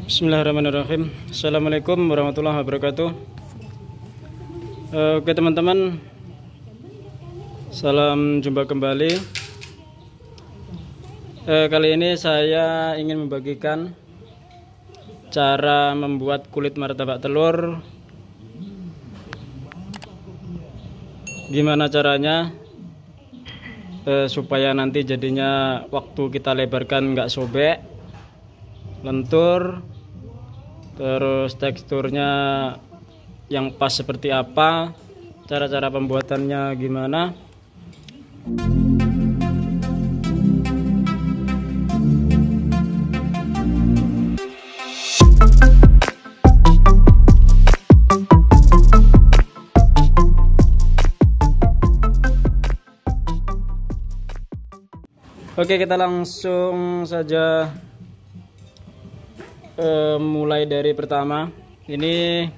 Bismillahirrahmanirrahim. Assalamualaikum warahmatullahi wabarakatuh. Oke teman-teman, salam jumpa kembali. Kali ini saya ingin membagikan cara membuat kulit martabak telur. Gimana caranya supaya nanti jadinya waktu kita lebarkan nggak sobek, lentur, terus teksturnya yang pas seperti apa, cara-cara pembuatannya gimana. Oke, kita langsung saja mulai dari pertama. Ini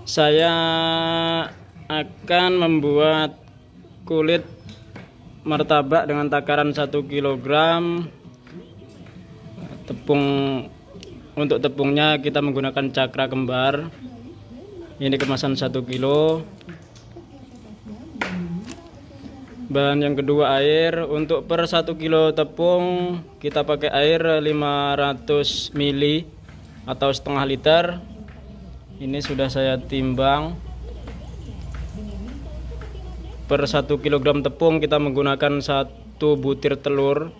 saya akan membuat kulit martabak dengan takaran 1 kg tepung. Untuk tepungnya kita menggunakan cakra kembar. Ini kemasan 1 kilo. Bahan yang kedua air. Untuk per 1 kilo tepung kita pakai air 500 ml atau setengah liter. Ini sudah saya timbang. Per 1 kg tepung kita menggunakan 1 butir telur,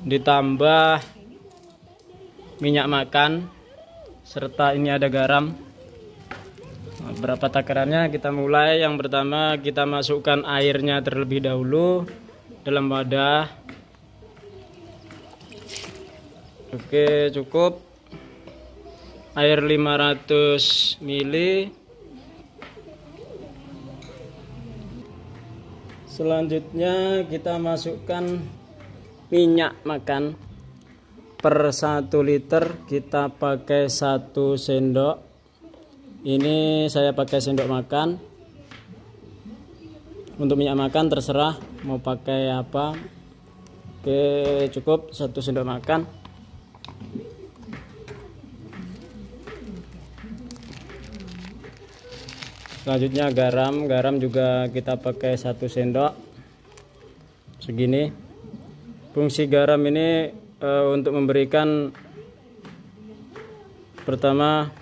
ditambah minyak makan, serta ini ada garam. Berapa takarannya? Kita mulai. Yang pertama kita masukkan airnya terlebih dahulu dalam wadah. Oke, cukup. Air 500 ml. Selanjutnya kita masukkan minyak makan. Per 1 liter kita pakai 1 sendok. Ini saya pakai sendok makan. Untuk minyak makan terserah mau pakai apa. Oke, cukup 1 sendok makan. Selanjutnya garam juga kita pakai 1 sendok segini. Fungsi garam ini untuk memberikan pertama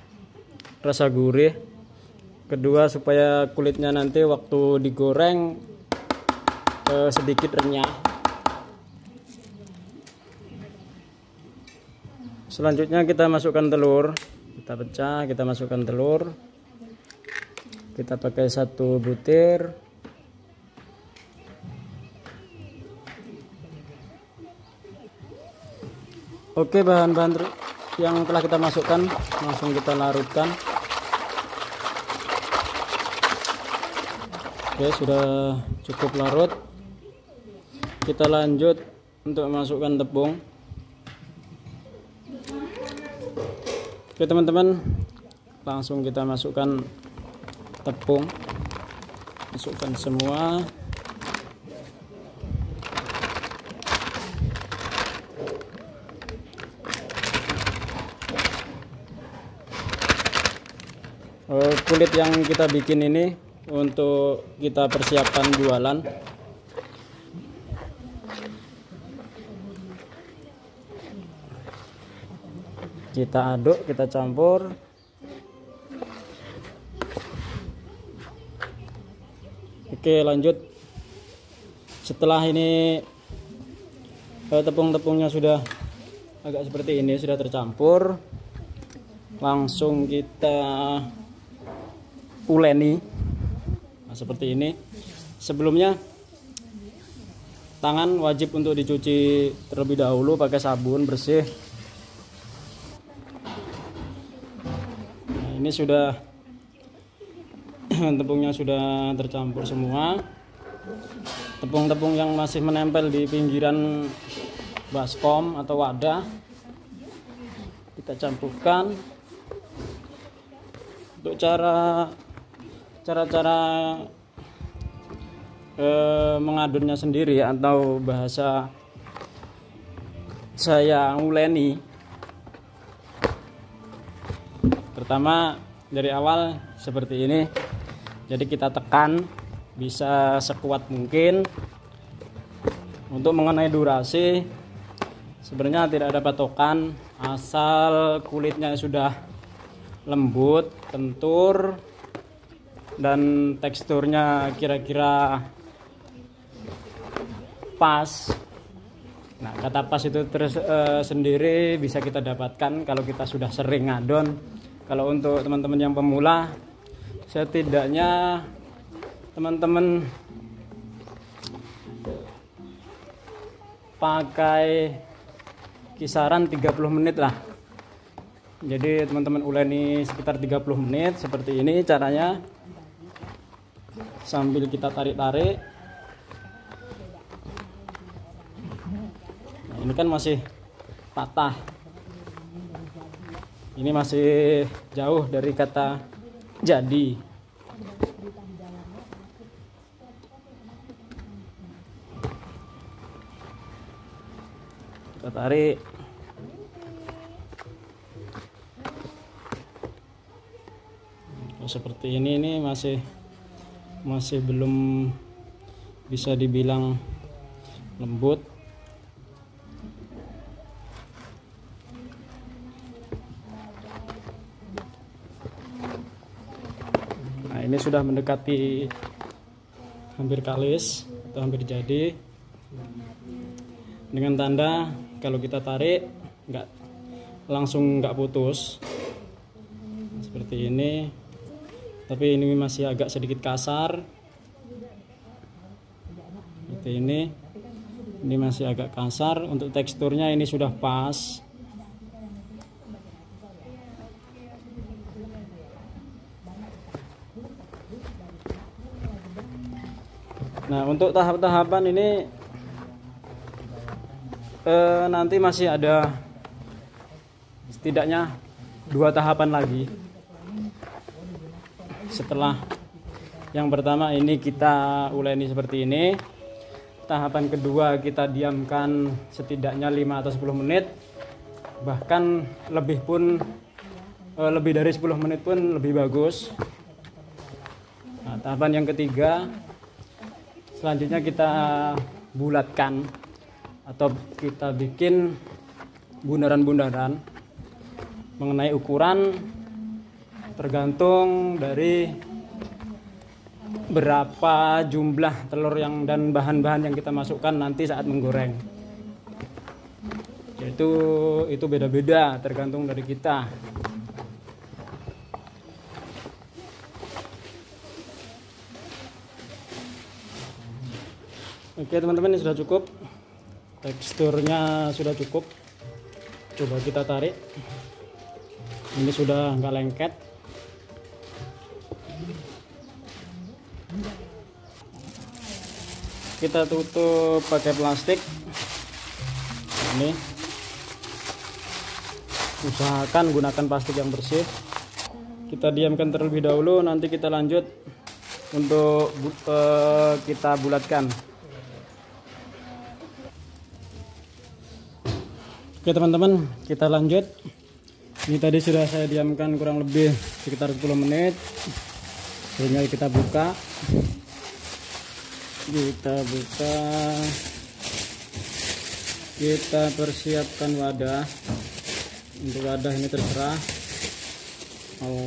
rasa gurih, kedua supaya kulitnya nanti waktu digoreng sedikit renyah. Selanjutnya kita masukkan telur, kita pecah, kita masukkan telur. Kita pakai 1 butir. Oke, bahan-bahan yang telah kita masukkan langsung kita larutkan. Oke, sudah cukup larut. Kita lanjut untuk masukkan tepung. Oke teman-teman, langsung kita masukkan tepung. Masukkan semua. Kulit yang kita bikin ini untuk kita persiapkan jualan. Kita aduk, kita campur. Oke, lanjut. Setelah ini tepung-tepungnya sudah agak seperti ini, sudah tercampur, langsung kita uleni. Nah, seperti ini. Sebelumnya tangan wajib untuk dicuci terlebih dahulu pakai sabun bersih. Nah, ini sudah tepungnya sudah tercampur semua. Tepung-tepung yang masih menempel di pinggiran baskom atau wadah kita campurkan. Untuk cara mengadunnya sendiri atau bahasa saya nguleni, Pertama, dari awal seperti ini. Jadi kita tekan bisa sekuat mungkin. Untuk mengenai durasi, sebenarnya tidak ada patokan, asal kulitnya sudah lembut, kentur, dan teksturnya kira-kira pas. Nah, kata pas itu sendiri bisa kita dapatkan kalau kita sudah sering ngadon. Kalau untuk teman-teman yang pemula, setidaknya teman-teman pakai kisaran 30 menit lah. Jadi teman-teman uleni sekitar 30 menit seperti ini caranya. Sambil kita tarik-tarik. Nah, ini kan masih patah. Ini masih jauh dari kata jadi. Kita tarik. Seperti ini masih belum bisa dibilang lembut. Nah, ini sudah mendekati hampir kalis atau hampir jadi. Dengan tanda kalau kita tarik langsung nggak putus seperti ini. Tapi ini masih agak sedikit kasar. Seperti ini. Ini masih agak kasar. Untuk teksturnya ini sudah pas. Nah, untuk tahap-tahapan ini nanti masih ada setidaknya 2 tahapan lagi. Setelah yang pertama ini kita uleni seperti ini, tahapan kedua kita diamkan setidaknya 5 atau 10 menit, bahkan lebih dari 10 menit pun lebih bagus. Nah, tahapan yang ketiga selanjutnya kita bulatkan atau kita bikin bundaran-bundaran mengenai ukuran. Tergantung dari berapa jumlah telur dan bahan-bahan yang kita masukkan nanti saat menggoreng. Yaitu itu beda-beda tergantung dari kita. Oke teman-teman, ini sudah cukup. Teksturnya sudah cukup. Coba kita tarik. Ini sudah nggak lengket. Kita tutup pakai plastik. Ini usahakan gunakan plastik yang bersih. Kita diamkan terlebih dahulu, nanti kita lanjut untuk kita bulatkan. Oke teman-teman, kita lanjut. Ini tadi sudah saya diamkan kurang lebih sekitar 10 menit. Selanjutnya kita buka. Kita persiapkan wadah. Untuk wadah ini terserah mau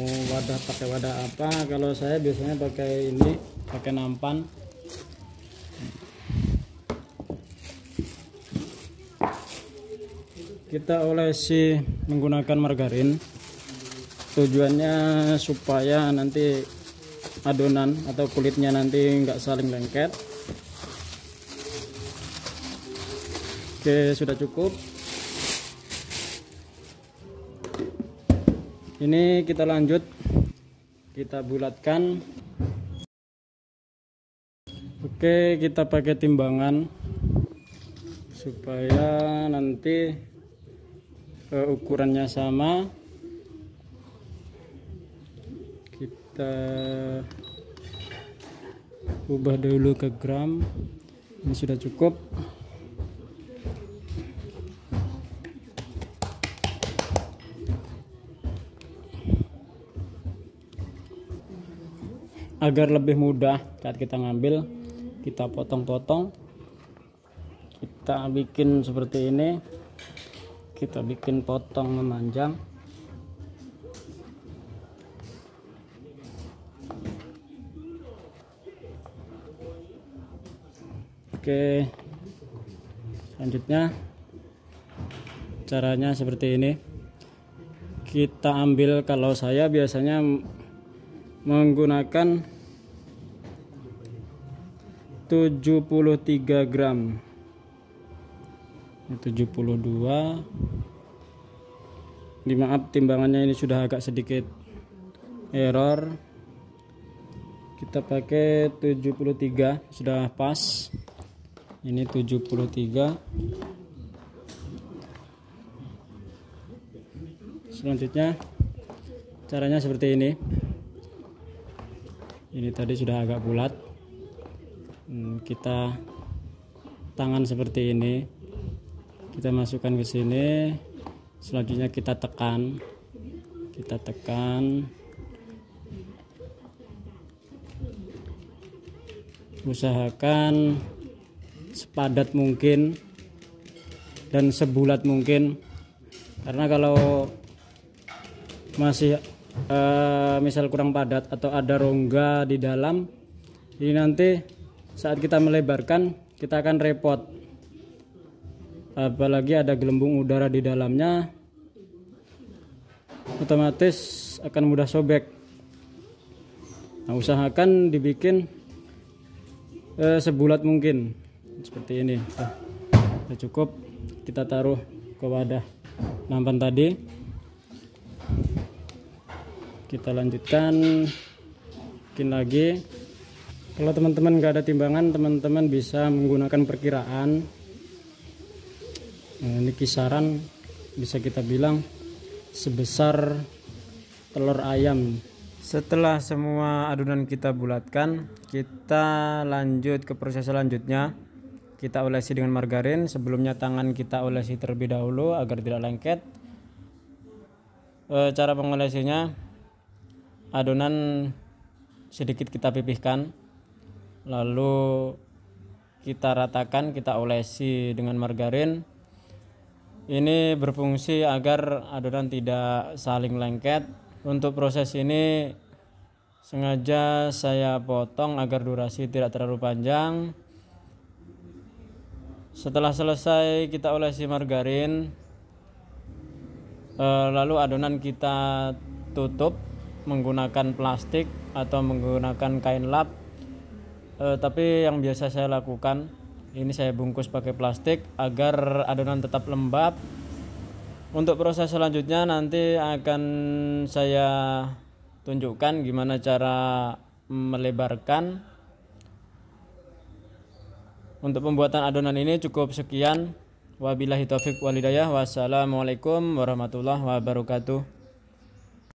pakai wadah apa. Kalau saya biasanya pakai nampan. Kita olesi menggunakan margarin. Tujuannya supaya nanti adonan atau kulitnya nanti nggak saling lengket. Oke, sudah cukup. Ini kita lanjut, kita bulatkan. Oke, kita pakai timbangan supaya nanti ukurannya sama. Kita ubah dulu ke gram. Ini sudah cukup. agar lebih mudah saat kita ngambil, kita potong-potong, kita bikin seperti ini, kita bikin potong memanjang. Oke, selanjutnya caranya seperti ini. Kita ambil, kalau saya biasanya menggunakan 73 gram, 72. Maaf, timbangannya ini sudah agak sedikit error. Kita pakai 73, sudah pas. Ini 73. Selanjutnya caranya seperti ini. Ini tadi sudah agak bulat. Kita tangan seperti ini, kita masukkan ke sini. Selanjutnya kita tekan, usahakan sepadat mungkin dan sebulat mungkin, karena kalau masih misal kurang padat atau ada rongga di dalam, ini nanti saat kita melebarkan kita akan repot, apalagi ada gelembung udara di dalamnya, otomatis akan mudah sobek. Nah, usahakan dibikin sebulat mungkin seperti ini. Sudah cukup, kita taruh ke wadah nampan tadi. Kita lanjutkan, bikin lagi. Kalau teman-teman nggak ada timbangan, teman-teman bisa menggunakan perkiraan. Nah, ini kisaran bisa kita bilang sebesar telur ayam. Setelah semua adonan kita bulatkan, kita lanjut ke proses selanjutnya. Kita olesi dengan margarin. Sebelumnya tangan kita olesi terlebih dahulu agar tidak lengket. Cara mengolesinya, adonan sedikit kita pipihkan, lalu kita ratakan, kita olesi dengan margarin. Ini berfungsi agar adonan tidak saling lengket. Untuk proses ini sengaja saya potong agar durasi tidak terlalu panjang. Setelah selesai kita olesi margarin, lalu adonan kita tutup menggunakan plastik atau menggunakan kain lap. Tapi yang biasa saya lakukan, ini saya bungkus pakai plastik agar adonan tetap lembab. Untuk proses selanjutnya nanti akan saya tunjukkan gimana cara melebarkan. Untuk pembuatan adonan ini cukup sekian. Wabillahi taufik walhidayah. Wassalamualaikum warahmatullahi wabarakatuh.